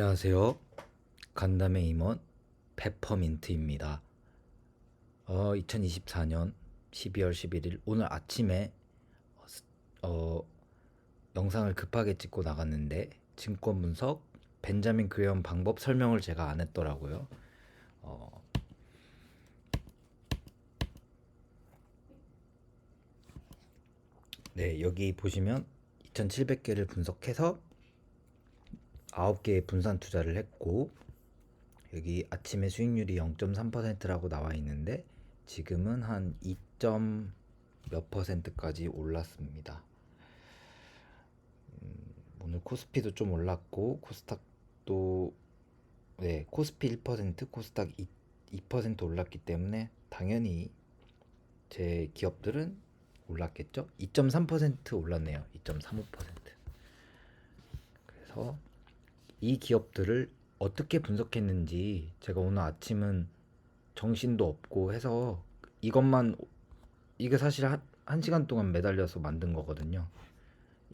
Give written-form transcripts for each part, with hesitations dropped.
안녕하세요. 간담회 임원 페퍼민트입니다. 2024년 12월 11일 오늘 아침에 어, 영상을 급하게 찍고 나갔는데 증권 분석 벤자민 그레엄 방법 설명을 제가 안 했더라고요. 어, 네, 여기 보시면 2,700개를 분석해서 9개의 분산 투자를 했고, 여기 아침에 수익률이 0.3%라고 나와 있는데 지금은 한 2. 몇 퍼센트까지 올랐습니다. 오늘 코스피도 좀 올랐고 코스닥도, 네, 코스피 1%, 코스닥 2% 올랐기 때문에 당연히 제 기업들은 올랐겠죠. 2.3% 올랐네요. 2.35%. 그래서 이 기업들을 어떻게 분석했는지 제가 오늘 아침은 정신도 없고 해서 이것만, 이게 사실 한 시간 동안 매달려서 만든 거거든요.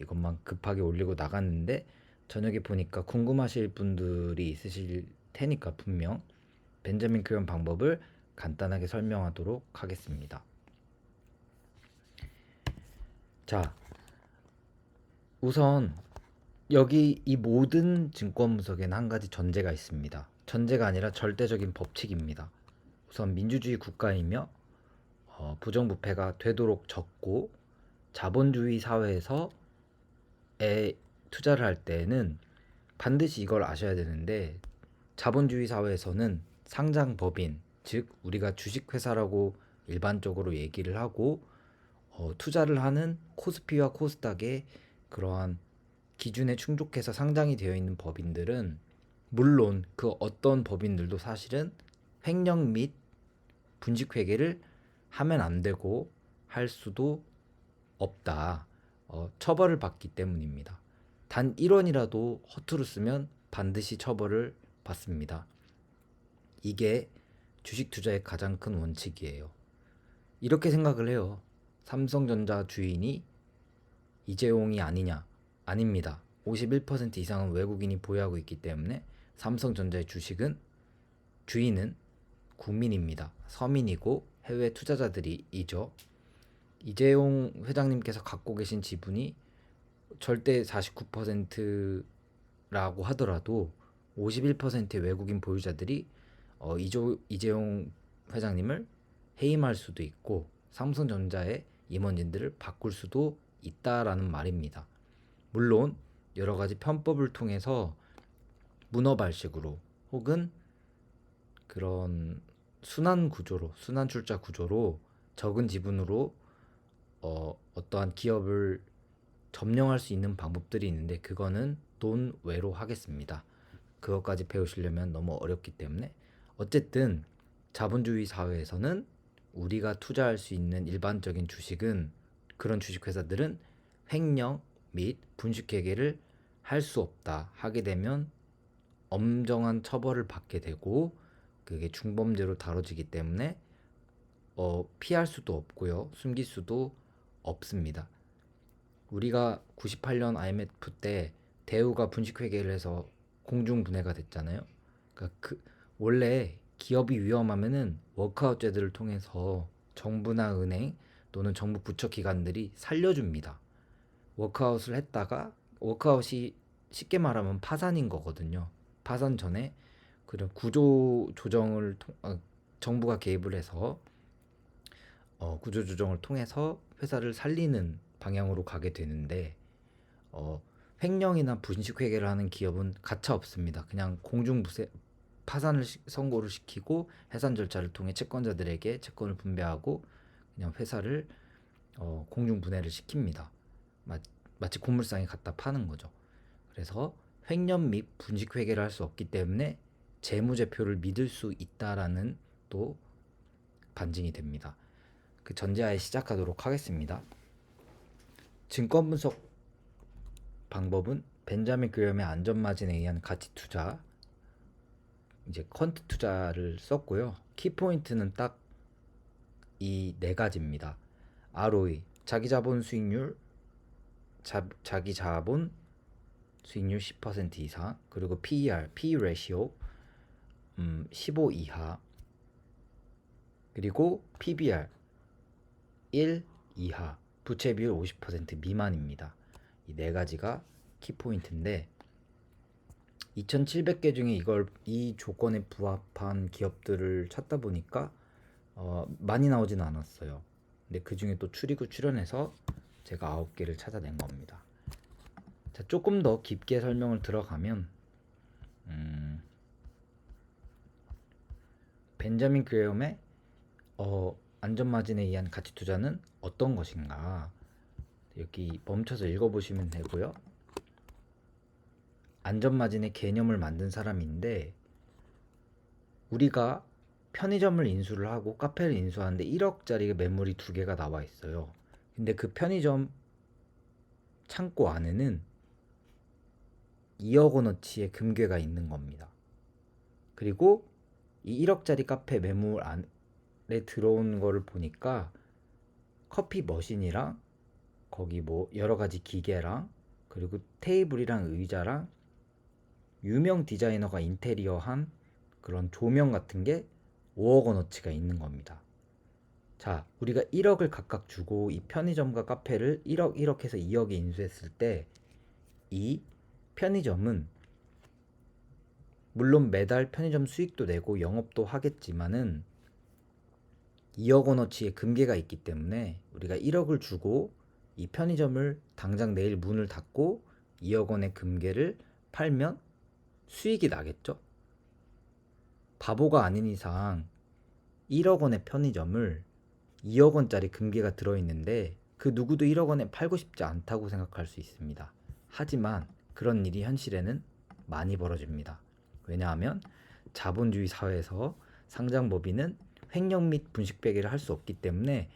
이것만 급하게 올리고 나갔는데 저녁에 보니까 궁금하실 분들이 있으실 테니까 분명 벤자민 그레엄 방법을 간단하게 설명하도록 하겠습니다. 자, 우선 여기 이 모든 증권 분석에는 한 가지 전제가 있습니다. 전제가 아니라 절대적인 법칙입니다. 우선 민주주의 국가이며 부정부패가 되도록 적고 자본주의 사회에서 투자를 할 때는 반드시 이걸 아셔야 되는데, 자본주의 사회에서는 상장 법인, 즉 우리가 주식회사라고 일반적으로 얘기를 하고, 투자를 하는 코스피와 코스닥의 그러한 기준에 충족해서 상장이 되어 있는 법인들은, 물론 그 어떤 법인들도 사실은 횡령 및 분식회계를 하면 안 되고 할 수도 없다. 처벌을 받기 때문입니다. 단 1원이라도 허투루 쓰면 반드시 처벌을 받습니다. 이게 주식 투자의 가장 큰 원칙이에요. 이렇게 생각을 해요. 삼성전자 주인이 이재용이 아니냐? 아닙니다. 51% 이상은 외국인이 보유하고 있기 때문에 삼성전자의 주인은 국민입니다. 서민이고 해외 투자자들이죠. 이재용 회장님께서 갖고 계신 지분이 절대 49%라고 하더라도 51%의 외국인 보유자들이 이재용 회장님을 해임할 수도 있고 삼성전자의 임원진들을 바꿀 수도 있다라는 말입니다. 물론 여러 가지 편법을 통해서 문어발식으로 혹은 그런 순환 출자 구조로 적은 지분으로 어떠한 기업을 점령할 수 있는 방법들이 있는데 그거는 논외로 하겠습니다. 그것까지 배우시려면 너무 어렵기 때문에, 어쨌든 자본주의 사회에서는 우리가 투자할 수 있는 일반적인 주식은, 그런 주식회사들은 횡령 및 분식회계를 할 수 없다. 하게 되면 엄정한 처벌을 받게 되고 그게 중범죄로 다뤄지기 때문에 피할 수도 없고요. 숨길 수도 없습니다. 우리가 98년 IMF 때 대우가 분식회계를 해서 공중분해가 됐잖아요. 그러니까 원래 기업이 위험하면은 워크아웃 제도를 통해서 정부나 은행 또는 정부 부처 기관들이 살려줍니다. 워크아웃을 했다가, 워크아웃이 쉽게 말하면 파산인 거거든요. 파산 전에 그런 구조 조정을 정부가 개입을 해서 구조 조정을 통해서 회사를 살리는 방향으로 가게 되는데, 횡령이나 분식 회계를 하는 기업은 가차 없습니다. 그냥 공중부세 파산을 선고를 시키고 해산 절차를 통해 채권자들에게 채권을 분배하고 그냥 회사를 공중분해를 시킵니다. 마치 고물상에 갖다 파는 거죠. 그래서 횡령 및 분식 회계를 할 수 없기 때문에 재무제표를 믿을 수 있다라는 또 반증이 됩니다. 그 전제하에 시작하도록 하겠습니다. 증권 분석 방법은 벤자민 그레엄의 안전마진에 의한 가치 투자, 이제 퀀트 투자를 썼고요. 키포인트는 딱 이 네 가지입니다. ROE, 자기 자본 수익률, 자기 자본 수익률 10% 이상, 그리고 PER, P ratio 15 이하, 그리고 PBR 1 이하, 부채 비율 50% 미만입니다. 이 네 가지가 키포인트인데 2,700개 중에 이 조건에 부합한 기업들을 찾다 보니까 많이 나오진 않았어요. 근데 그 중에 또 추리고 추려내서 제가 9개를 찾아낸 겁니다. 자, 조금 더 깊게 설명을 들어가면 벤자민 그레엄의 안전마진에 의한 가치 투자는 어떤 것인가, 여기 멈춰서 읽어보시면 되고요. 안전마진의 개념을 만든 사람인데, 우리가 편의점을 인수를 하고 카페를 인수하는데 1억짜리 매물이 2개가 나와 있어요. 근데 그 편의점 창고 안에는 2억 원어치의 금괴가 있는 겁니다. 그리고 이 1억짜리 카페 매물 안에 들어온 거를 보니까 커피 머신이랑 거기 뭐 여러 가지 기계랑 그리고 테이블이랑 의자랑 유명 디자이너가 인테리어한 그런 조명 같은 게 5억 원어치가 있는 겁니다. 자, 우리가 1억을 각각 주고 이 편의점과 카페를 1억 해서 2억에 인수했을 때 이 편의점은 물론 매달 편의점 수익도 내고 영업도 하겠지만은 2억 원어치의 금괴가 있기 때문에 우리가 1억을 주고 이 편의점을 당장 내일 문을 닫고 2억 원의 금괴를 팔면 수익이 나겠죠? 바보가 아닌 이상 1억 원의 편의점을 2억 원짜리 금괴가 들어있는데 그 누구도 1억 원에 팔고 싶지 않다고 생각할 수 있습니다. 하지만 그런 일이 현실에는 많이 벌어집니다. 왜냐하면 자본주의 사회에서 상장법인은 횡령 및 분식회계를 할 수 없기 때문에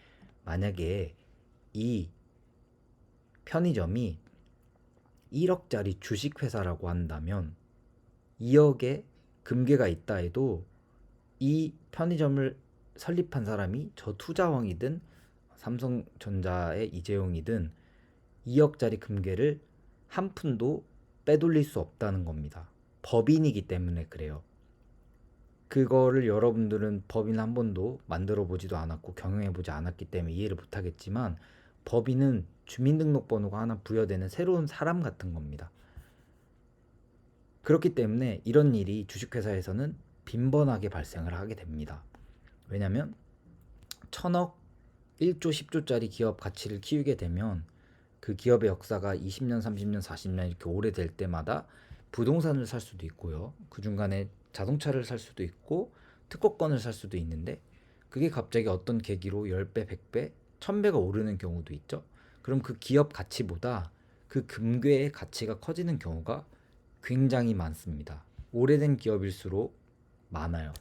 만약에 이 편의점이 1억짜리 주식회사라고 한다면 2억의 금괴가 있다 해도 이 편의점을 설립한 사람이 저 투자왕이든 삼성전자의 이재용이든 2억짜리 금괴를 한 푼도 빼돌릴 수 없다는 겁니다. 법인이기 때문에 그래요. 그거를 여러분들은 법인 한 번도 만들어 보지도 않았고 경영해 보지 않았기 때문에 이해를 못 하겠지만, 법인은 주민등록번호가 하나 부여되는 새로운 사람 같은 겁니다. 그렇기 때문에 이런 일이 주식회사에서는 빈번하게 발생을 하게 됩니다. 왜냐면 1000억, 1조, 10조짜리 기업 가치를 키우게 되면 그 기업의 역사가 20년, 30년, 40년 이렇게 오래될 때마다 부동산을 살 수도 있고요. 그 중간에 자동차를 살 수도 있고 특허권을 살 수도 있는데, 그게 갑자기 어떤 계기로 10배, 100배, 1000배가 오르는 경우도 있죠. 그럼 그 기업 가치보다 그 금괴의 가치가 커지는 경우가 굉장히 많습니다. 오래된 기업일수록 많아요.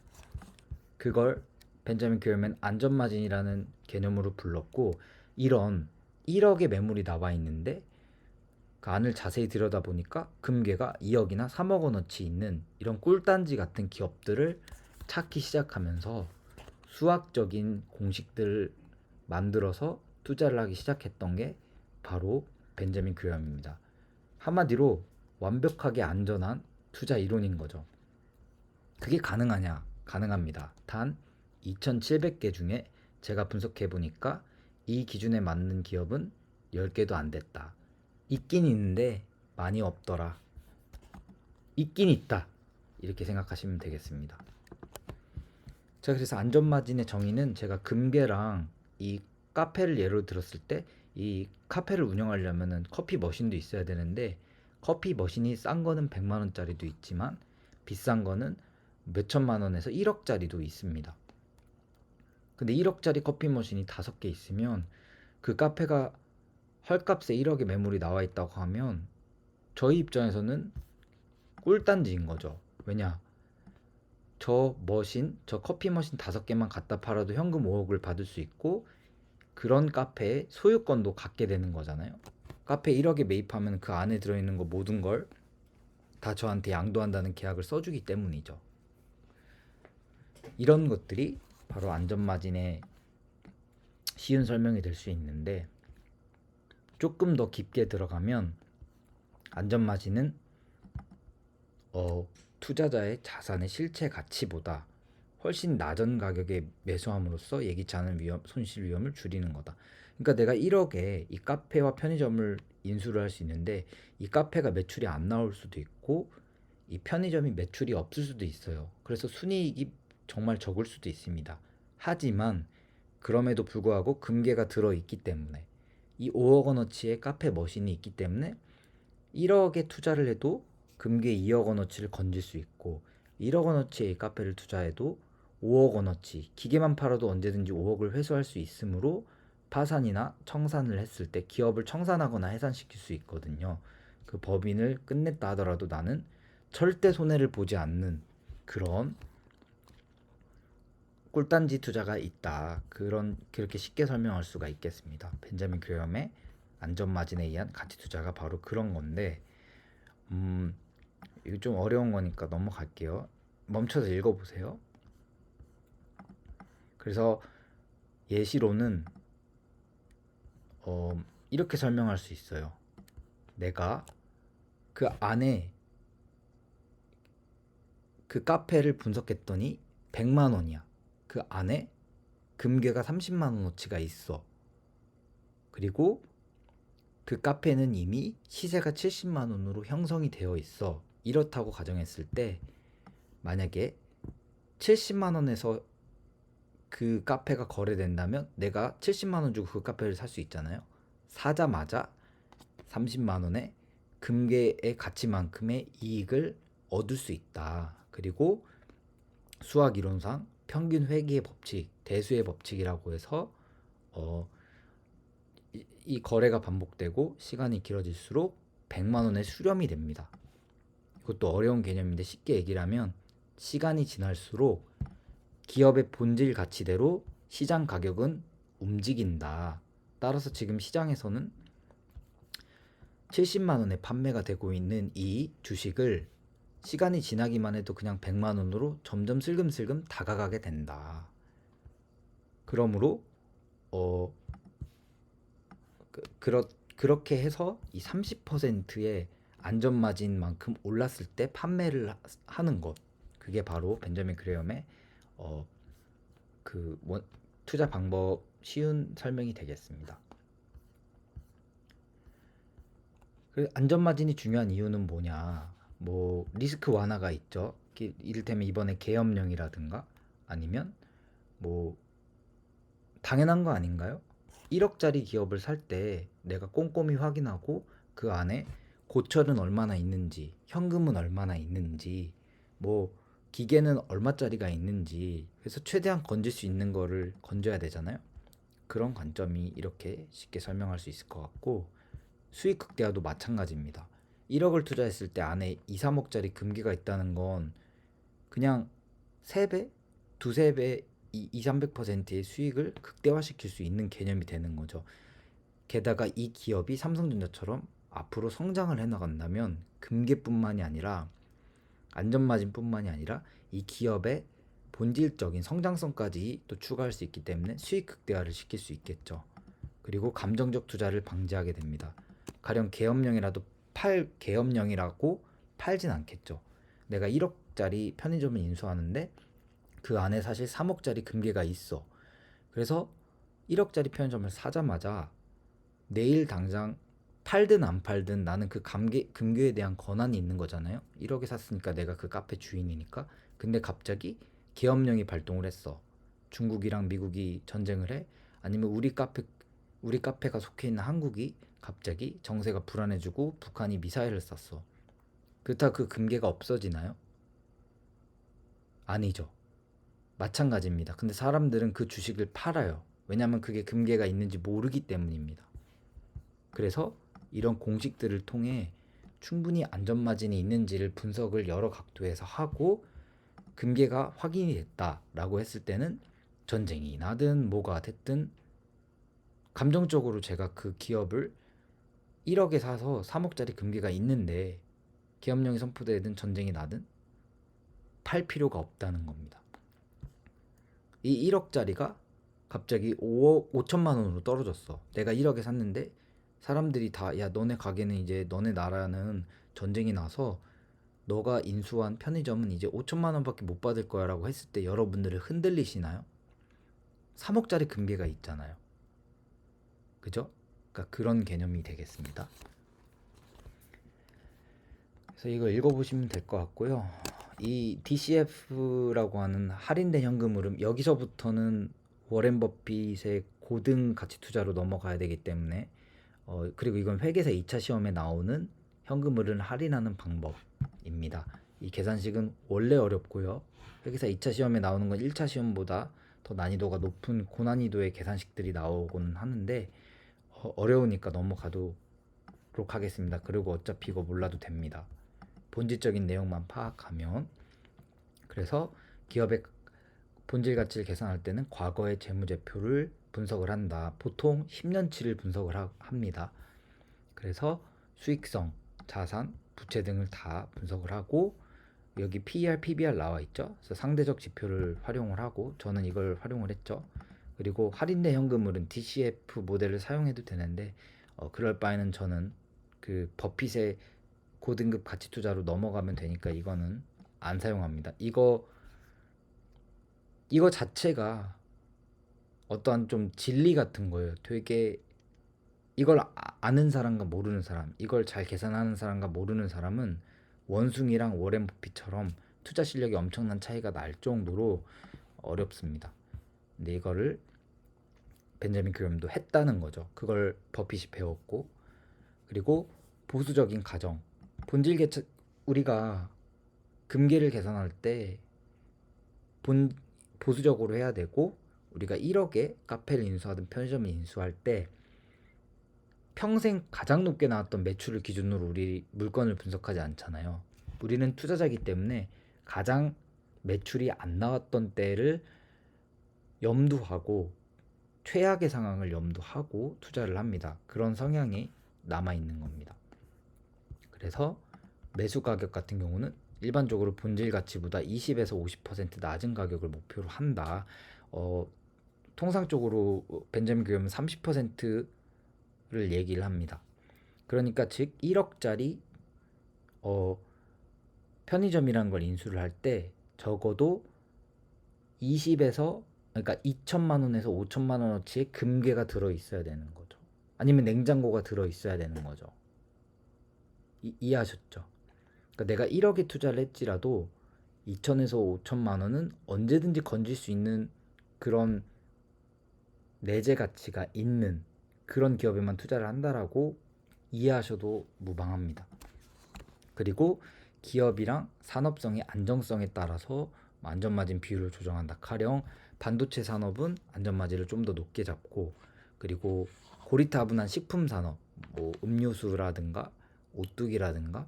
그걸 벤자민 그레엄은 안전마진이라는 개념으로 불렀고, 이런 1억의 매물이 나와 있는데 그 안을 자세히 들여다보니까 금괴가 2억이나 3억 원어치 있는 이런 꿀단지 같은 기업들을 찾기 시작하면서 수학적인 공식들을 만들어서 투자를 하기 시작했던 게 바로 벤자민 그레엄입니다. 한마디로 완벽하게 안전한 투자 이론인 거죠. 그게 가능하냐? 가능합니다. 단 2,700개 중에 제가 분석해 보니까 이 기준에 맞는 기업은 10개도 안 됐다. 있긴 있는데 많이 없더라. 있긴 있다. 이렇게 생각하시면 되겠습니다. 자, 그래서 안전마진의 정의는 제가 금괴랑 이 카페를 예로 들었을 때, 이 카페를 운영하려면은 커피 머신도 있어야 되는데 커피 머신이 싼 거는 100만 원짜리도 있지만 비싼 거는 몇천만 원에서 1억짜리도 있습니다. 근데 1억짜리 커피 머신이 5개 있으면 그 카페가 헐값에 1억의 매물이 나와 있다고 하면 저희 입장에서는 꿀단지인 거죠. 왜냐? 저 커피 머신 5개만 갖다 팔아도 현금 5억을 받을 수 있고 그런 카페의 소유권도 갖게 되는 거잖아요. 카페 1억에 매입하면 그 안에 들어있는 거 모든 걸 다 저한테 양도한다는 계약을 써주기 때문이죠. 이런 것들이 바로 안전마진의 쉬운 설명이 될 수 있는데, 조금 더 깊게 들어가면 안전마진은 투자자의 자산의 실체 가치보다 훨씬 낮은 가격에 매수함으로써 예기치 않은 손실 위험을 줄이는 거다. 그러니까 내가 1억에 이 카페와 편의점을 인수를 할 수 있는데 이 카페가 매출이 안 나올 수도 있고 이 편의점이 매출이 없을 수도 있어요. 그래서 순이익이 정말 적을 수도 있습니다. 하지만 그럼에도 불구하고 금괴가 들어있기 때문에 이 5억 원어치의 카페 머신이 있기 때문에 1억에 투자를 해도 금괴 2억 원어치를 건질 수 있고 1억 원어치의 카페를 투자해도 5억 원어치 기계만 팔아도 언제든지 5억을 회수할 수 있으므로 파산이나 청산을 했을 때 기업을 청산하거나 해산시킬 수 있거든요. 그 법인을 끝냈다 하더라도 나는 절대 손해를 보지 않는 그런 꿀단지 투자가 있다. 그렇게 쉽게 설명할 수가 있겠습니다. 벤자민 그레엄의 안전마진에 의한 가치 투자가 바로 그런 건데 이거 좀 어려운 거니까 넘어갈게요. 멈춰서 읽어보세요. 그래서 예시로는 이렇게 설명할 수 있어요. 내가 그 안에 그 카페를 분석했더니 100만 원이야. 그 안에 금괴가 30만 원어치가 있어. 그리고 그 카페는 이미 시세가 70만 원으로 형성이 되어 있어. 이렇다고 가정했을 때 만약에 70만 원에서 그 카페가 거래된다면 내가 70만 원 주고 그 카페를 살 수 있잖아요. 사자마자 30만 원의 금괴의 가치만큼의 이익을 얻을 수 있다. 그리고 수학 이론상 평균 회귀의 법칙, 대수의 법칙이라고 해서 이 거래가 반복되고 시간이 길어질수록 100만 원의 수렴이 됩니다. 이것도 어려운 개념인데 쉽게 얘기를 하면 시간이 지날수록 기업의 본질 가치대로 시장 가격은 움직인다. 따라서 지금 시장에서는 70만 원에 판매가 되고 있는 이 주식을 시간이 지나기만 해도 그냥 100만 원으로 점점 슬금슬금 다가가게 된다. 그러므로 그렇게 해서 이 30%의 안전마진만큼 올랐을 때 판매를 하는 것, 그게 바로 벤저민 그레엄의 투자 방법 쉬운 설명이 되겠습니다. 안전마진이 중요한 이유는 뭐냐? 리스크 완화가 있죠. 이를테면 이번에 계엄령이라든가 아니면 당연한 거 아닌가요? 1억짜리 기업을 살 때 내가 꼼꼼히 확인하고 그 안에 고철은 얼마나 있는지, 현금은 얼마나 있는지, 기계는 얼마짜리가 있는지, 그래서 최대한 건질 수 있는 거를 건져야 되잖아요. 그런 관점이 이렇게 쉽게 설명할 수 있을 것 같고, 수익 극대화도 마찬가지입니다. 1억을 투자했을 때 안에 2, 3억짜리 금괴가 있다는 건 그냥 3배, 두세 배, 2, 300%의 수익을 극대화시킬 수 있는 개념이 되는 거죠. 게다가 이 기업이 삼성전자처럼 앞으로 성장을 해나간다면 금괴뿐만이 아니라 안전마진뿐만이 아니라 이 기업의 본질적인 성장성까지 또 추가할 수 있기 때문에 수익 극대화를 시킬 수 있겠죠. 그리고 감정적 투자를 방지하게 됩니다. 가령 계엄령이라고 팔진 않겠죠. 내가 1억짜리 편의점을 인수하는데 그 안에 사실 3억짜리 금괴가 있어. 그래서 1억짜리 편의점을 사자마자 내일 당장 팔든 안 팔든 나는 그 금괴에 대한 권한이 있는 거잖아요. 1억에 샀으니까 내가 그 카페 주인이니까. 근데 갑자기 계엄령이 발동을 했어. 중국이랑 미국이 전쟁을 해. 아니면 우리 카페가 속해 있는 한국이 갑자기 정세가 불안해지고 북한이 미사일을 쐈어. 그렇다 그 금괴가 없어지나요? 아니죠. 마찬가지입니다. 근데 사람들은 그 주식을 팔아요. 왜냐하면 그게 금괴가 있는지 모르기 때문입니다. 그래서 이런 공식들을 통해 충분히 안전마진이 있는지를 분석을 여러 각도에서 하고 금괴가 확인이 됐다라고 했을 때는 전쟁이 나든 뭐가 됐든 감정적으로 제가 그 기업을 1억에 사서 3억짜리 금괴가 있는데 계엄령이 선포되든 전쟁이 나든 팔 필요가 없다는 겁니다. 이 1억짜리가 갑자기 5천만 원으로 떨어졌어. 내가 1억에 샀는데 사람들이 다 야 너네 가게는 이제 너네 나라는 전쟁이 나서 너가 인수한 편의점은 이제 5천만 원밖에 못 받을 거야라고 했을 때 여러분들을 흔들리시나요? 3억짜리 금괴가 있잖아요. 그죠? 그러니까 그런 개념이 되겠습니다. 그래서 이거 읽어보시면 될 것 같고요. 이 DCF라고 하는 할인된 현금 흐름, 여기서부터는 워렌 버핏의 고등 가치 투자로 넘어가야 되기 때문에 그리고 이건 회계사 2차 시험에 나오는 현금 흐름을 할인하는 방법입니다. 이 계산식은 원래 어렵고요. 회계사 2차 시험에 나오는 건 1차 시험보다 더 난이도가 높은 고난이도의 계산식들이 나오곤 하는데 어려우니까 넘어가도록 하겠습니다. 그리고 어차피 이거 몰라도 됩니다. 본질적인 내용만 파악하면. 그래서 기업의 본질 가치를 계산할 때는 과거의 재무제표를 분석을 한다. 보통 10년치를 분석을 합니다. 그래서 수익성, 자산, 부채 등을 다 분석을 하고 여기 PER, PBR 나와 있죠. 그래서 상대적 지표를 활용을 하고 저는 이걸 활용을 했죠. 그리고 할인된 현금흐름 DCF 모델을 사용해도 되는데 그럴 바에는 저는 그 버핏의 고등급 가치 투자로 넘어가면 되니까 이거는 안 사용합니다. 이거 자체가 어떠한 좀 진리 같은 거예요. 되게 이걸 아는 사람과 모르는 사람, 이걸 잘 계산하는 사람과 모르는 사람은 원숭이랑 워렌 버핏처럼 투자 실력이 엄청난 차이가 날 정도로 어렵습니다. 근데 이거를 벤자민 그램도 했다는 거죠. 그걸 버핏이 배웠고, 그리고 보수적인 가정, 본질 계산, 우리가 금계를 계산할 때 보수적으로 해야 되고, 우리가 1억에 카페를 인수하든 편의점을 인수할 때 평생 가장 높게 나왔던 매출을 기준으로 우리 물건을 분석하지 않잖아요. 우리는 투자자이기 때문에 가장 매출이 안 나왔던 때를 염두하고 최악의 상황을 염두하고 투자를 합니다. 그런 성향이 남아 있는 겁니다. 그래서 매수 가격 같은 경우는 일반적으로 본질 가치보다 20에서 50% 낮은 가격을 목표로 한다. 통상적으로 벤자민 그램은 30%를 얘기를 합니다. 그러니까 즉 1억짜리 편의점이라는 걸 인수를 할 때 적어도 20에서 그러니까 2천만 원에서 5천만 원어치의 금괴가 들어 있어야 되는 거죠. 아니면 냉장고가 들어 있어야 되는 거죠. 이해하셨죠? 그러니까 내가 1억에 투자를 했지라도 2천에서 5천만 원은 언제든지 건질 수 있는 그런 내재 가치가 있는 그런 기업에만 투자를 한다라고 이해하셔도 무방합니다. 그리고 기업이랑 산업성의 안정성에 따라서 안전마진 비율을 조정한다. 가령 반도체 산업은 안전마진을 좀 더 높게 잡고, 그리고 고리타분한 식품 산업, 뭐 음료수라든가 오뚜기라든가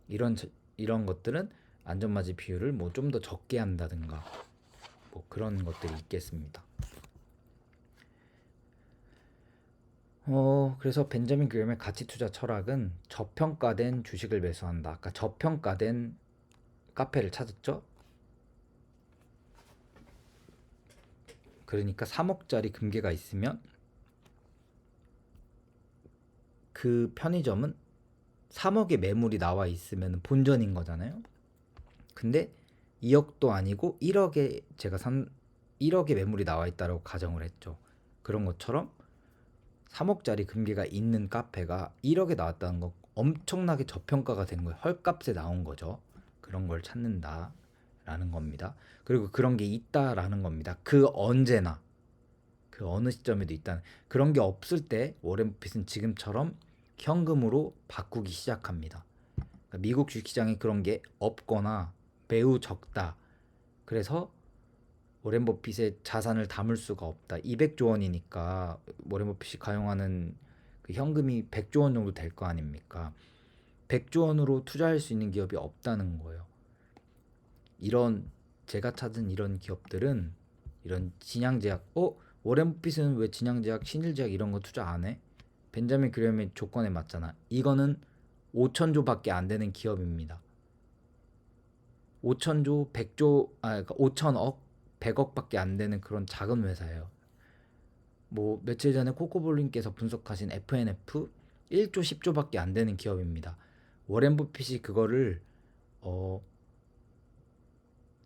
이런 것들은 안전마진 비율을 뭐 좀 더 적게 한다든가 뭐 그런 것들이 있겠습니다. 그래서 벤자민 그램의 가치 투자 철학은 저평가된 주식을 매수한다. 아까 저평가된 카페를 찾았죠? 그러니까 3억짜리 금괴가 있으면 그 편의점은 3억의 매물이 나와 있으면 본전인 거잖아요. 근데 2억도 아니고 1억에 1억의 매물이 나와 있다고 가정을 했죠. 그런 것처럼 3억짜리 금괴가 있는 카페가 1억에 나왔다는 거 엄청나게 저평가가 된 거예요. 헐값에 나온 거죠. 그런 걸 찾는다라는 겁니다. 그리고 그런 게 있다라는 겁니다. 그 언제나 그 어느 시점에도 있다는, 그런 게 없을 때 워렌 버핏은 지금처럼 현금으로 바꾸기 시작합니다. 그러니까 미국 주식시장에 그런 게 없거나 매우 적다. 그래서 워렌 버핏의 자산을 담을 수가 없다. 200조 원이니까 워렌 버핏이 가용하는 그 현금이 100조 원 정도 될 거 아닙니까? 100조 원으로 투자할 수 있는 기업이 없다는 거예요. 이런 제가 찾은 이런 기업들은 이런 진양제약, 워렌 버핏은 왜 진양제약, 신일제약 이런 거 투자 안 해? 벤자민 그램의 조건에 맞잖아. 이거는 5천조밖에 안 되는 기업입니다. 5천조, 100조, 그러니까 5천억, 100억밖에 안 되는 그런 작은 회사예요. 뭐 며칠 전에 코코볼님께서 분석하신 FNF 1조 10조밖에 안 되는 기업입니다. 워렌 버핏이 그거를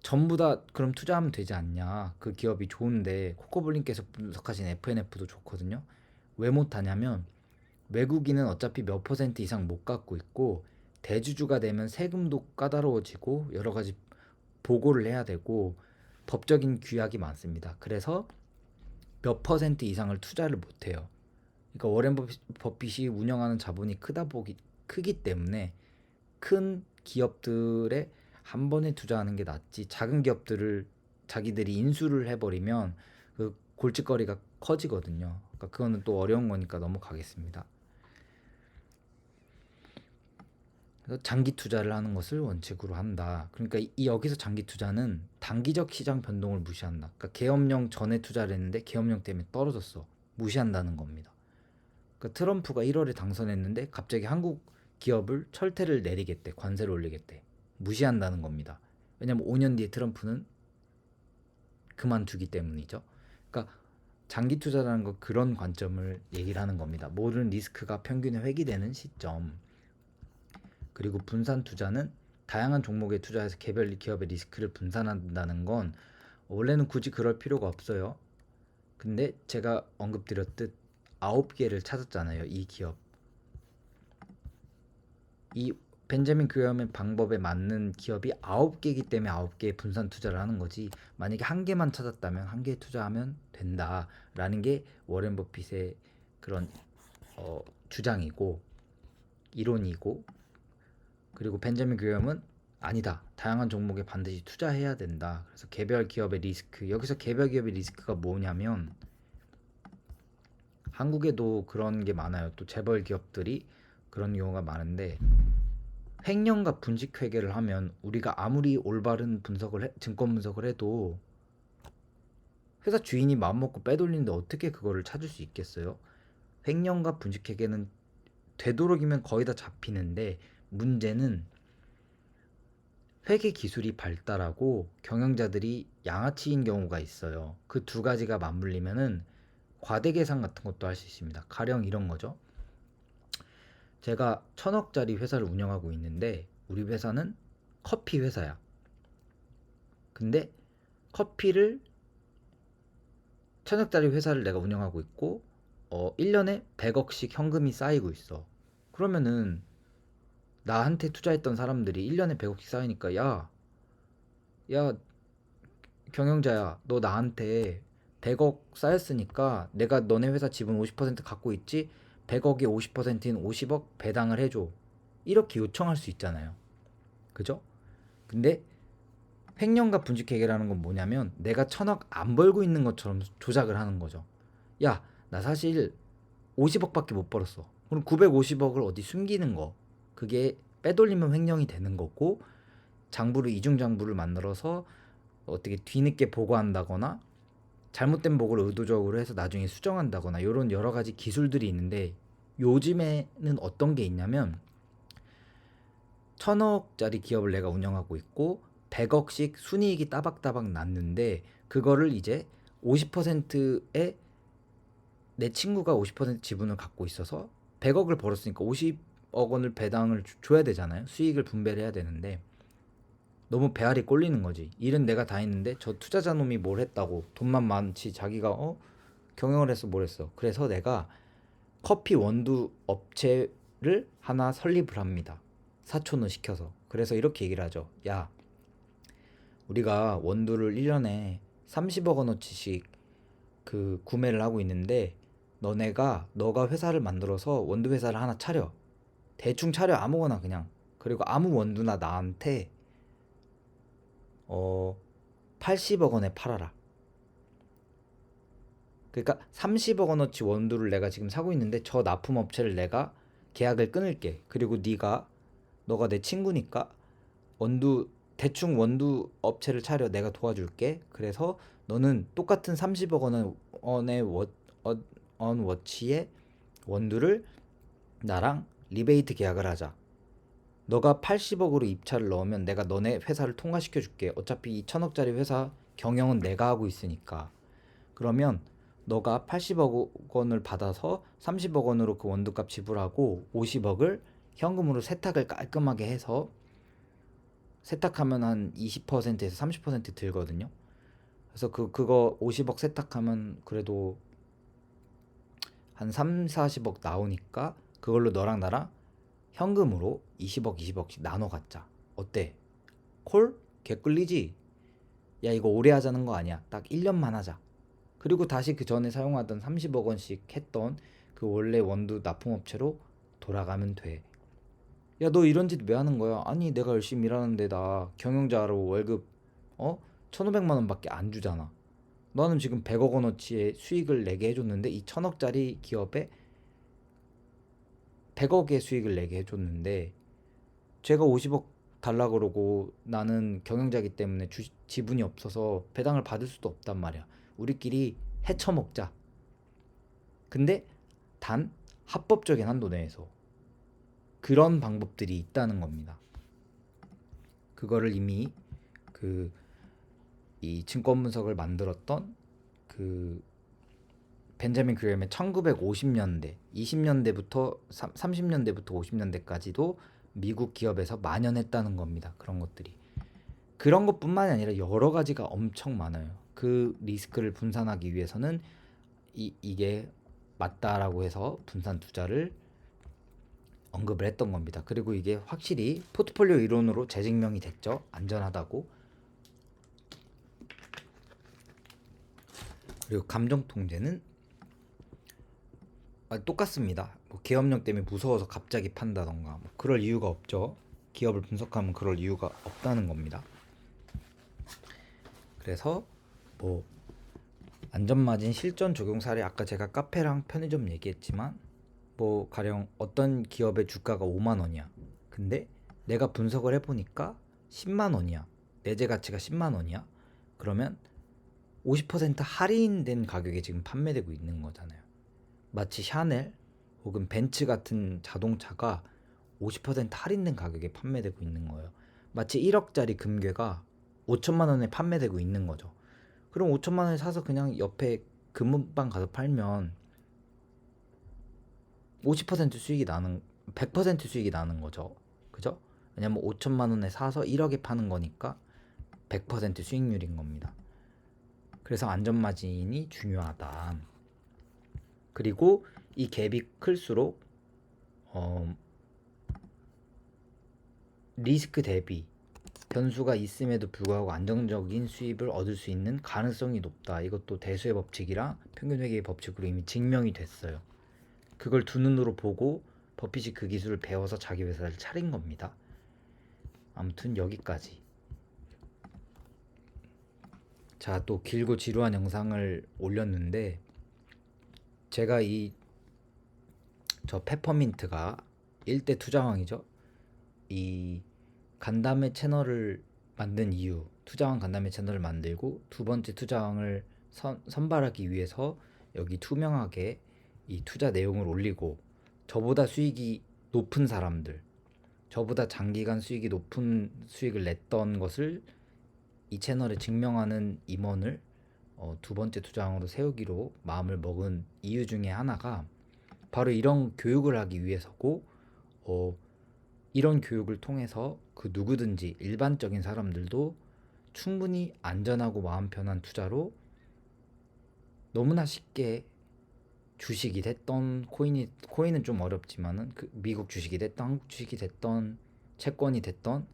전부 다 그럼 투자하면 되지 않냐. 그 기업이 좋은데 코코볼님께서 분석하신 FNF도 좋거든요. 왜 못하냐면 외국인은 어차피 몇 퍼센트 이상 못 갖고 있고 대주주가 되면 세금도 까다로워지고 여러 가지 보고를 해야 되고 법적인 규약이 많습니다. 그래서 몇 퍼센트 이상을 투자를 못 해요. 그러니까 워렌 버핏이 운영하는 자본이 크기 때문에 큰 기업들에 한 번에 투자하는 게 낫지, 작은 기업들을 자기들이 인수를 해버리면 그 골칫거리가 커지거든요. 그러니까 그거는 또 어려운 거니까 넘어가겠습니다. 그래서 장기 투자를 하는 것을 원칙으로 한다. 그러니까 여기서 장기 투자는 단기적 시장 변동을 무시한다. 그러니까 계엄령 전에 투자를 했는데 계엄령 때문에 떨어졌어. 무시한다는 겁니다. 그러니까 트럼프가 1월에 당선했는데 갑자기 한국 기업을 철퇴를 내리겠대. 관세를 올리겠대. 무시한다는 겁니다. 왜냐면 5년 뒤에 트럼프는 그만두기 때문이죠. 그러니까 장기 투자라는 건 그런 관점을 얘기를 하는 겁니다. 모든 리스크가 평균에 회귀되는 시점. 그리고 분산 투자는 다양한 종목에 투자해서 개별 기업의 리스크를 분산한다는 건 원래는 굳이 그럴 필요가 없어요. 근데 제가 언급드렸듯 9개를 찾았잖아요. 이 기업. 이 벤자민 그레엄의 방법에 맞는 기업이 9개이기 때문에 9개의 분산 투자를 하는 거지. 만약에 한 개만 찾았다면 한 개에 투자하면 된다라는 게 워렌 버핏의 그런 주장이고 이론이고, 그리고 벤자민 그레엄은 아니다. 다양한 종목에 반드시 투자해야 된다. 그래서 개별 기업의 리스크, 여기서 개별 기업의 리스크가 뭐냐면 한국에도 그런 게 많아요. 또 재벌 기업들이 그런 경우가 많은데 횡령과 분식 회계를 하면 우리가 아무리 올바른 증권 분석을 해도 회사 주인이 마음먹고 빼돌리는데 어떻게 그거를 찾을 수 있겠어요? 횡령과 분식 회계는 되도록이면 거의 다 잡히는데 문제는 회계 기술이 발달하고 경영자들이 양아치인 경우가 있어요. 그 두 가지가 맞물리면은 과대 계산 같은 것도 할 수 있습니다. 가령 이런 거죠. 제가 1,000억짜리 회사를 운영하고 있는데 우리 회사는 커피 회사야. 근데 커피를 1,000억짜리 회사를 내가 운영하고 있고 1년에 100억씩 현금이 쌓이고 있어. 그러면은 나한테 투자했던 사람들이 1년에 100억씩 쌓이니까 야 경영자야, 너 나한테 100억 쌓였으니까 내가 너네 회사 지분 50% 갖고 있지? 100억의 50%인 50억 배당을 해줘. 이렇게 요청할 수 있잖아요. 그죠? 근데 횡령과 분식회계라는 건 뭐냐면 내가 1,000억 안 벌고 있는 것처럼 조작을 하는 거죠. 야, 나 사실 50억밖에 못 벌었어. 그럼 950억을 어디 숨기는 거. 그게 빼돌리면 횡령이 되는 거고, 이중장부를 만들어서 어떻게 뒤늦게 보고한다거나 잘못된 보고를 의도적으로 해서 나중에 수정한다거나 이런 여러 가지 기술들이 있는데, 요즘에는 어떤 게 있냐면 1,000억짜리 기업을 내가 운영하고 있고 100억씩 순이익이 따박따박 났는데 그거를 이제 50%의 내 친구가 50% 지분을 갖고 있어서 100억을 벌었으니까 50억 원을 배당을 줘야 되잖아요. 수익을 분배를 해야 되는데 너무 배알이 꼴리는 거지. 일은 내가 다 했는데 저 투자자 놈이 뭘 했다고, 돈만 많지 자기가 경영을 해서 뭘 했어. 그래서 내가 커피 원두 업체를 하나 설립을 합니다. 사촌을 시켜서. 그래서 이렇게 얘기를 하죠. 야, 우리가 원두를 1년에 30억 원어치씩 그 구매를 하고 있는데 너가 회사를 만들어서 원두 회사를 하나 차려. 대충 차려, 아무거나 그냥. 그리고 아무 원두나 나한테 80억 원에 팔아라. 그러니까 30억 원어치 원두를 내가 지금 사고 있는데 저 납품업체를 내가 계약을 끊을게. 그리고 너가 내 친구니까 대충 원두 업체를 차려. 내가 도와줄게. 그래서 너는 똑같은 30억 원의 원워치의 원두를 나랑 리베이트 계약을 하자. 너가 80억으로 입찰을 넣으면 내가 너네 회사를 통과시켜 줄게. 어차피 이 1,000억짜리 회사 경영은 내가 하고 있으니까. 그러면 너가 80억 원을 받아서 30억 원으로 그 원두값 지불하고 50억을 현금으로 세탁을 깔끔하게 해서 세탁하면 한 20%에서 30% 들거든요. 그래서 그거 50억 세탁하면 그래도 한 3, 40억 나오니까 그걸로 너랑 나랑 현금으로 20억, 20억씩 나눠 갖자. 어때? 콜? 개꿀리지? 야, 이거 오래 하자는 거 아니야. 딱 1년만 하자. 그리고 다시 그 전에 사용하던 30억 원씩 했던 그 원래 원두 납품업체로 돌아가면 돼. 야, 너 이런 짓 왜 하는 거야? 아니, 내가 열심히 일하는데 나 경영자로 월급 1,500만 원밖에 안 주잖아. 너는 지금 100억 원어치의 수익을 내게 해줬는데 이 1,000억짜리 기업에 100억의 수익을 내게 해줬는데 제가 50억 달라 그러고 나는 경영자기 때문에 지분이 없어서 배당을 받을 수도 없단 말이야. 우리끼리 해쳐먹자. 근데 단 합법적인 한도 내에서 그런 방법들이 있다는 겁니다. 그거를 이미 그 이 증권 분석을 만들었던 그 벤자민 그레엄의 1950년대, 20년대부터 30년대부터 50년대까지도 미국 기업에서 만연했다는 겁니다. 그런 것들이. 그런 것뿐만이 아니라 여러 가지가 엄청 많아요. 그 리스크를 분산하기 위해서는 이게 맞다라고 해서 분산 투자를 언급을 했던 겁니다. 그리고 이게 확실히 포트폴리오 이론으로 재증명이 됐죠. 안전하다고. 그리고 감정 통제는 똑같습니다. 뭐 계엄령 때문에 무서워서 갑자기 판다던가 뭐 그럴 이유가 없죠. 기업을 분석하면 그럴 이유가 없다는 겁니다. 그래서 뭐 안전마진 실전 적용 사례 아까 제가 카페랑 편의점 얘기했지만 뭐 가령 어떤 기업의 주가가 5만 원이야. 근데 내가 분석을 해보니까 10만 원이야. 내재 가치가 10만 원이야. 그러면 50% 할인된 가격에 지금 판매되고 있는 거잖아요. 마치 샤넬 혹은 벤츠 같은 자동차가 50% 할인된 가격에 판매되고 있는 거예요. 마치 1억짜리 금괴가 5천만 원에 판매되고 있는 거죠. 그럼 5천만 원에 사서 그냥 옆에 금은방 가서 팔면 50% 수익이 나는 100% 수익이 나는 거죠. 그죠? 왜냐면 5천만 원에 사서 1억에 파는 거니까 100% 수익률인 겁니다. 그래서 안전마진이 중요하다. 그리고 이 갭이 클수록 리스크 대비 변수가 있음에도 불구하고 안정적인 수입을 얻을 수 있는 가능성이 높다. 이것도 대수의 법칙이랑 평균회계의 법칙으로 이미 증명이 됐어요. 그걸 두 눈으로 보고 버핏이 그 기술을 배워서 자기 회사를 차린 겁니다. 아무튼 여기까지. 자, 또 길고 지루한 영상을 올렸는데 제가 저 페퍼민트가 1대 투자왕이죠. 이 간담회 채널을 만든 이유, 투자왕 간담회 채널을 만들고 두 번째 투자왕을 선발하기 위해서 여기 투명하게 이 투자 내용을 올리고 저보다 수익이 높은 사람들, 저보다 장기간 수익이 높은 수익을 냈던 것을 이 채널에 증명하는 임원을 두 번째 투자왕으로 세우기로 마음을 먹은 이유 중에 하나가 바로 이런 교육을 하기 위해서고 이런 교육을 통해서 그 누구든지 일반적인 사람들도 충분히 안전하고 마음 편한 투자로 너무나 쉽게 주식이 됐던 코인은 좀 어렵지만은 그 미국 주식이 됐던 한국 주식이 됐던 채권이 됐던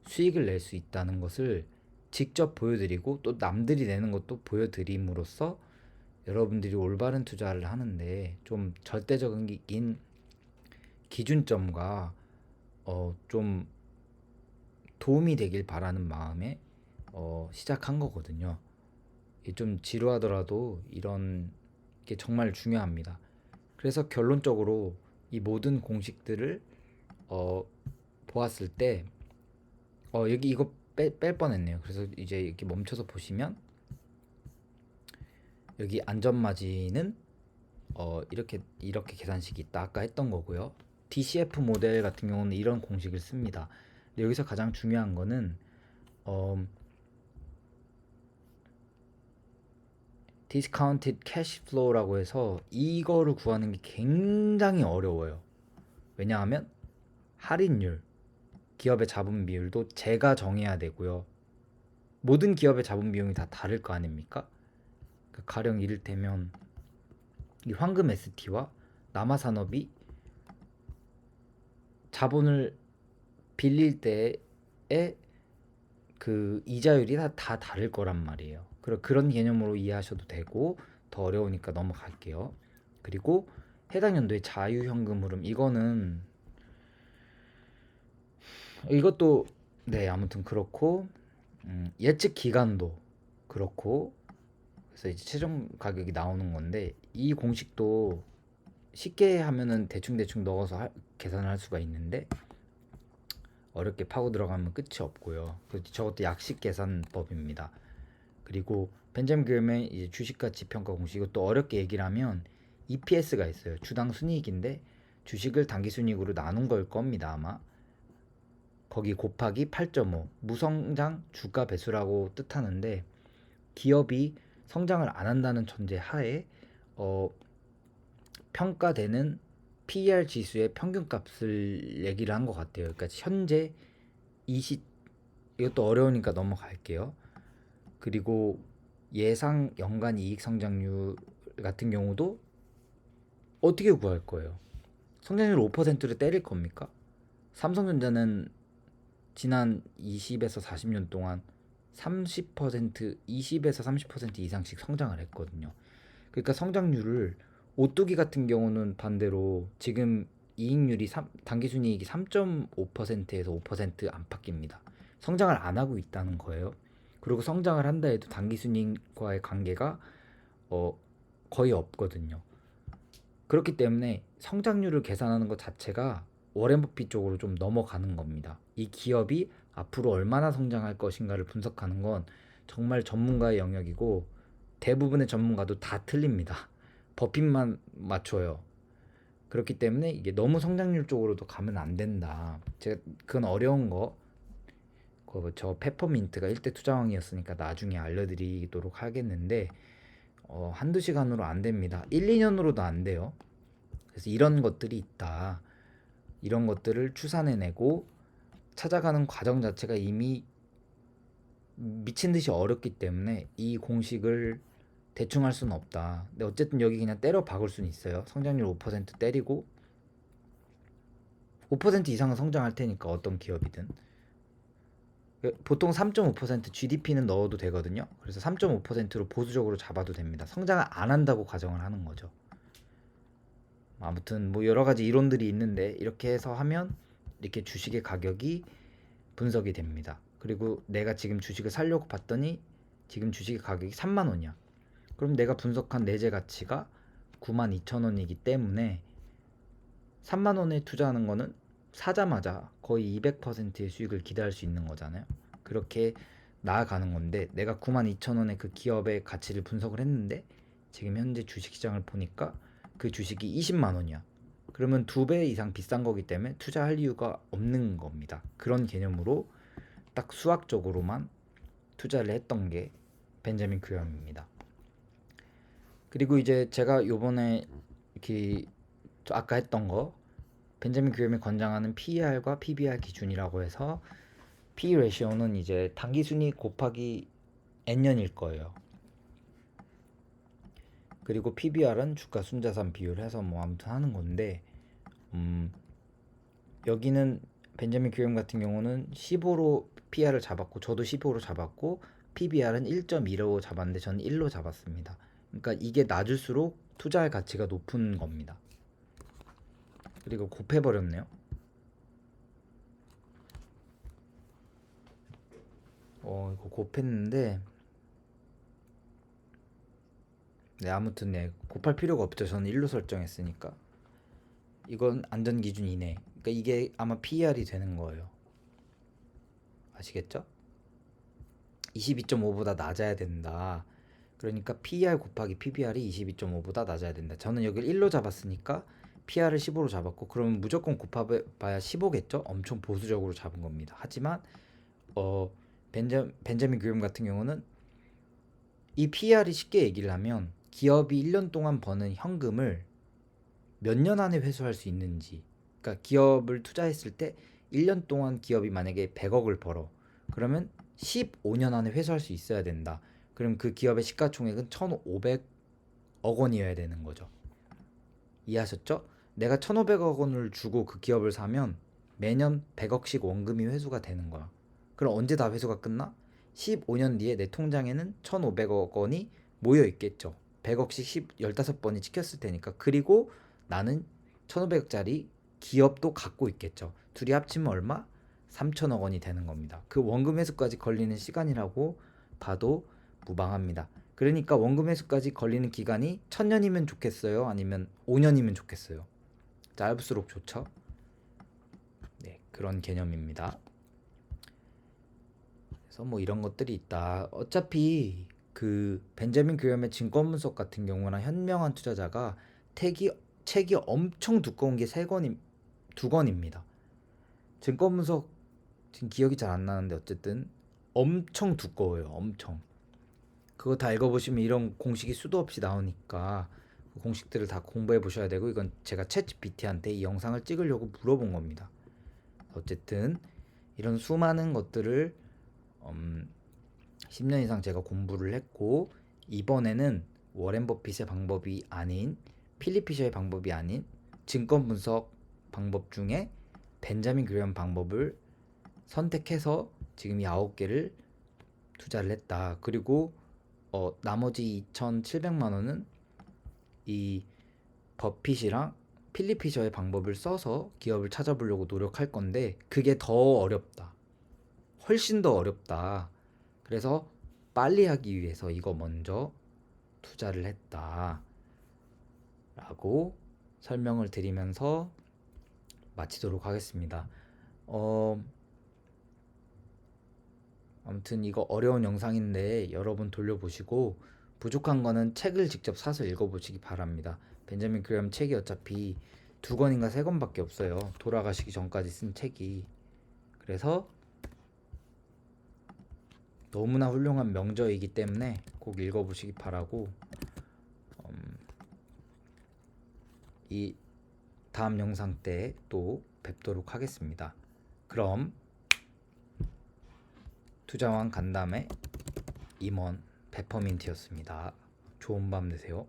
수익을 낼 수 있다는 것을 직접 보여드리고 또 남들이 내는 것도 보여드림으로써 여러분들이 올바른 투자를 하는데 좀 절대적인 기준점과 좀 도움이 되길 바라는 마음에 시작한 거거든요. 좀 지루하더라도 이런 게 정말 중요합니다. 그래서 결론적으로 이 모든 공식들을 보았을 때 여기 이거 뺄 뻔했네요. 그래서 이제 이렇게 멈춰서 보시면 여기 안전마진은 이렇게 계산식이 있다. 아까 했던 거고요. DCF 모델 같은 경우는 이런 공식을 씁니다. 근데 여기서 가장 중요한 거는 discounted cash flow라고 해서 이거를 구하는 게 굉장히 어려워요. 왜냐하면 할인율, 기업의 자본 비율도 제가 정해야 되고요. 모든 기업의 자본 비용이 다 다를 거 아닙니까? 가령 이를테면 이 황금 ST와 남아산업이 자본을 빌릴 때의 그 이자율이 다 다를 거란 말이에요. 그런 개념으로 이해하셔도 되고, 더 어려우니까 넘어갈게요. 그리고 해당 연도의 자유현금 흐름, 이것도 네, 아무튼 그렇고, 예측 기간도 그렇고, 그래서 이제 최종 가격이 나오는 건데, 이 공식도 쉽게 하면은 대충 넣어서 계산을 할 수가 있는데, 어렵게 파고 들어가면 끝이 없고요. 저것도 약식 계산법입니다. 그리고 벤자민 그램의 이제 주식가치 평가 공식, 이것도 어렵게 얘기를 하면 EPS가 있어요. 주당 순이익인데 주식을 단기 순이익으로 나눈 걸 겁니다, 아마. 거기 곱하기 8.5, 무성장 주가 배수라고 뜻하는데, 기업이 성장을 안 한다는 전제 하에 평가되는 PER 지수의 평균값을 얘기를 한 것 같아요. 그러니까 현재 이것도 어려우니까 넘어갈게요. 그리고 예상 연간 이익 성장률 같은 경우도 어떻게 구할 거예요? 성장률 5%를 때릴 겁니까? 삼성전자는 지난 20에서 40년 동안 30%, 20에서 30% 이상씩 성장을 했거든요. 그러니까 성장률을, 오뚜기 같은 경우는 반대로 지금 이익률이 당기순이익이 3.5%에서 5% 안팎입니다. 성장을 안 하고 있다는 거예요. 그리고 성장을 한다 해도 당기순이익과의 관계가 거의 없거든요. 그렇기 때문에 성장률을 계산하는 것 자체가 워렌 버핏 쪽으로 좀 넘어가는 겁니다. 이 기업이 앞으로 얼마나 성장할 것인가를 분석하는 건 정말 전문가의 영역이고, 대부분의 전문가도 다 틀립니다. 버핏만 맞춰요. 그렇기 때문에 이게 너무 성장률 쪽으로도 가면 안 된다. 제가 그건 어려운 거, 저 페퍼민트가 1대 투자왕이었으니까 나중에 알려드리도록 하겠는데, 한두 시간으로 안 됩니다. 1, 2년으로도 안 돼요. 그래서 이런 것들이 있다. 이런 것들을 추산해내고 찾아가는 과정 자체가 이미 미친 듯이 어렵기 때문에 이 공식을 대충 할 수는 없다. 근데 어쨌든 여기 그냥 때려 박을 수는 있어요. 성장률 5% 때리고 5% 이상은 성장할 테니까, 어떤 기업이든. 보통 3.5% GDP는 넣어도 되거든요. 그래서 3.5%로 보수적으로 잡아도 됩니다. 성장을 안 한다고 가정을 하는 거죠. 아무튼 뭐 여러 가지 이론들이 있는데, 이렇게 해서 하면 이렇게 주식의 가격이 분석이 됩니다. 그리고 내가 지금 주식을 사려고 봤더니 지금 주식의 가격이 3만 원이야. 그럼 내가 분석한 내재 가치가 92,000원이기 때문에 3만 원에 투자하는 거는 사자마자 거의 200%의 수익을 기대할 수 있는 거잖아요. 그렇게 나아가는 건데, 내가 92,000원의 그 기업의 가치를 분석을 했는데 지금 현재 주식시장을 보니까 그 주식이 20만 원이야. 그러면 2배 이상 비싼 거기 때문에 투자할 이유가 없는 겁니다. 그런 개념으로 딱 수학적으로만 투자를 했던 게 벤자민 그램입니다. 그리고 이제 제가 요번에 이렇게 아까 했던 거, 벤자민 그램이 권장하는 PER과 PBR 기준이라고 해서, P/E 레시오는 이제 당기순이익 곱하기 N년일 거예요. 그리고 PBR은 주가 순자산 비율 해서 뭐 아무튼 하는 건데, 여기는 벤자민 그램 같은 경우는 15로 PR을 잡았고, 저도 15로 잡았고, PBR은 1.2로 잡았는데 저는 1로 잡았습니다. 그러니까 이게 낮을수록 투자할 가치가 높은 겁니다. 그리고 곱해버렸네요. 이거 곱했는데, 네, 아무튼 네, 곱할 필요가 없죠. 저는 1로 설정했으니까. 이건 안전 기준 이내. 그러니까 이게 아마 PER이 되는 거예요. 아시겠죠? 22.5보다 낮아야 된다. 그러니까 PER 곱하기 PBR이 22.5보다 낮아야 된다. 저는 여기를 1로 잡았으니까 PR을 15로 잡았고, 그러면 무조건 곱해봐야 15겠죠? 엄청 보수적으로 잡은 겁니다. 하지만 벤자민 그램 같은 경우는 이 PER이 쉽게 얘기를 하면 기업이 1년 동안 버는 현금을 몇 년 안에 회수할 수 있는지. 그러니까 기업을 투자했을 때 1년 동안 기업이 만약에 100억을 벌어. 그러면 15년 안에 회수할 수 있어야 된다. 그럼 그 기업의 시가총액은 1,500억 원이어야 되는 거죠. 이해하셨죠? 내가 1,500억 원을 주고 그 기업을 사면 매년 100억씩 원금이 회수가 되는 거야. 그럼 언제 다 회수가 끝나? 15년 뒤에 내 통장에는 1,500억 원이 모여 있겠죠. 100억씩 15번이 찍혔을 테니까. 그리고 나는 1,500억짜리 기업도 갖고 있겠죠. 둘이 합치면 얼마? 3천억 원이 되는 겁니다. 그 원금 회수까지 걸리는 시간이라고 봐도 무방합니다. 그러니까 원금 회수까지 걸리는 기간이 1,000년이면 좋겠어요? 아니면 5년이면 좋겠어요? 짧을수록 좋죠? 네, 그런 개념입니다. 그래서 뭐 이런 것들이 있다. 어차피 그 벤자민 그레엄의 증권 분석 같은 경우나 현명한 투자자가 책이 엄청 두꺼운 게 2권입니다. 증권 분석 지금 기억이 잘 안 나는데 어쨌든 엄청 두꺼워요. 엄청. 그거 다 읽어보시면 이런 공식이 수도 없이 나오니까 그 공식들을 다 공부해 보셔야 되고, 이건 제가 챗GPT한테 이 영상을 찍으려고 물어본 겁니다. 어쨌든 이런 수많은 것들을 10년 이상 제가 공부를 했고, 이번에는 워렌 버핏의 방법이 아닌, 필립 피셔의 방법이 아닌 증권 분석 방법 중에 벤자민 그레엄 방법을 선택해서 지금 이 9개를 투자를 했다. 그리고 나머지 2,700만 원은 이 버핏이랑 필립 피셔의 방법을 써서 기업을 찾아보려고 노력할 건데, 그게 더 어렵다. 훨씬 더 어렵다. 그래서 빨리 하기 위해서 이거 먼저 투자를 했다 라고 설명을 드리면서 마치도록 하겠습니다. 아무튼 이거 어려운 영상인데 여러분 돌려보시고 부족한 거는 책을 직접 사서 읽어보시기 바랍니다. 벤자민 그레엄 책이 어차피 2권인가 3권밖에 없어요. 돌아가시기 전까지 쓴 책이. 그래서 너무나 훌륭한 명저이기 때문에 꼭 읽어보시기 바라고, 이 다음 영상 때 또 뵙도록 하겠습니다. 그럼 투자왕 간담회 임원 페퍼민트였습니다. 좋은 밤 되세요.